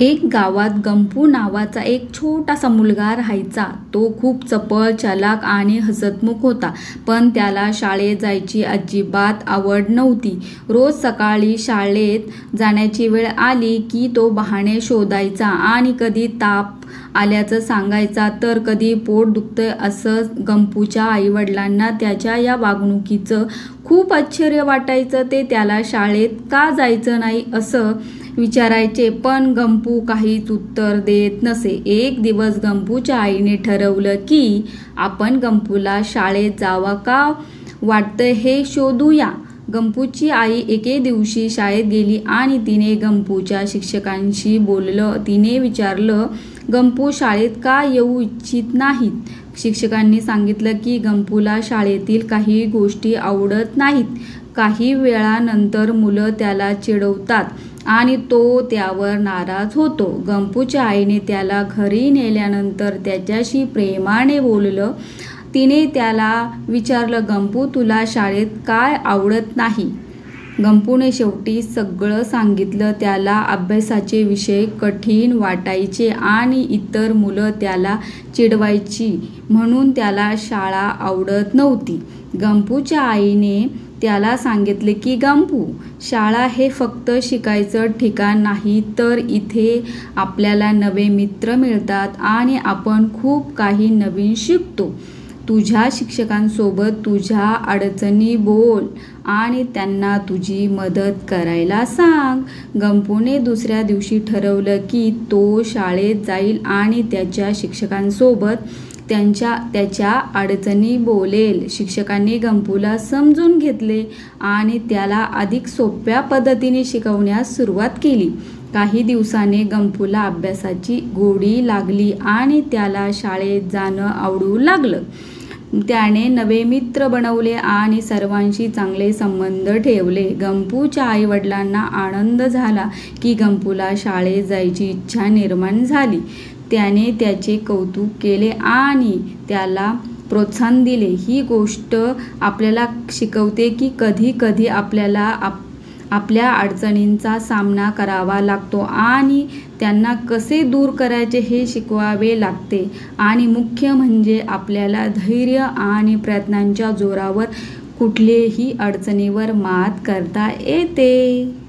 एक गावात गंपू नावाचा एक छोटासा मुलगा राहायचा. तो खूप चपळ, चलाख आणि हसतमुख होता. पण त्याला शाळेत जायची अजिबात आवड नव्हती. रोज सकाळी शाळेत जाण्याची वेळ आली की तो बहाणे शोधायचा आणि कधी ताप आल्याचं सांगायचा, तर कधी पोट दुखतंय असं. गंपूच्या आईवडिलांना त्याच्या या वागणुकीचं खूप आश्चर्य वाटायचं. ते त्याला शाळेत का जायचं नाही असं विचारायचे, पण गंपू काहीच उत्तर देत नसे. एक दिवस गंपूच्या आईने ठरवलं की आपण गंपूला शाळेत जावं का वाटतं हे शोधूया. गंपूची आई एके दिवशी शाळेत गेली आणि तिने गंपूच्या शिक्षकांशी बोललं. तिने विचारलं, गंपू शाळेत का येऊ इच्छित नाहीत? शिक्षकांनी सांगितलं की गंपूला शाळेतील काही गोष्टी आवडत नाहीत. काही वेळानंतर मुलं त्याला चिडवतात आणि तो त्यावर नाराज होतो. गंपूच्या आईने त्याला घरी नेल्यानंतर त्याच्याशी प्रेमाने बोललं. तिने त्याला विचारलं, गंपू तुला शाळेत काय आवडत नाही? गंपूने शेवटी सगळं सांगितलं. त्याला अभ्यासाचे विषय कठीण वाटायचे आणि इतर मुलं त्याला चिडवायची म्हणून त्याला शाळा आवडत नव्हती. गंपूच्या आईने त्याला सांगितले की गंपू, शाळा हे फक्त शिकायचं ठिकाण नाही, तर इथे आपल्याला नवे मित्र मिळतात आणि आपण खूप काही नवीन शिकतो. तुझ्या शिक्षकांसोबत तुझ्या अडचणी बोल आणि त्यांना तुझी मदत करायला सांग. गंपूने दुसऱ्या दिवशी ठरवलं की तो शाळेत जाईल आणि त्याच्या शिक्षकांसोबत त्याच्या अडचणी बोलेल. शिक्षकांनी गंपूला समजून घेतले आणि त्याला अधिक सोप्या पद्धतीने शिकवण्यास सुरुवात केली. काही दिवसांनी गंपूला अभ्यासाची गोडी लागली आणि त्याला शाळेत जाणं आवडू लागलं. त्याने नवे मित्र बनवले आणि सर्वांशी चांगले संबंध ठेवले. गंपूच्या आईवडिलांना आनंद झाला की गंपूला शाळेत जायची इच्छा निर्माण झाली. त्याने त्याचे कौतुक केले आणि त्याला प्रोत्साहन दिले. ही गोष्ट आपल्याला शिकवते की कधी कधी आपल्याला आपल्या अडचणींचा सामना करावा लागतो आणि त्यांना कसे दूर करायचे हे शिकवावे लागते. आणि मुख्य म्हणजे आपल्याला धैर्य आणि प्रयत्नांच्या जोरावर कुठल्याही अडचणीवर मात करता येते.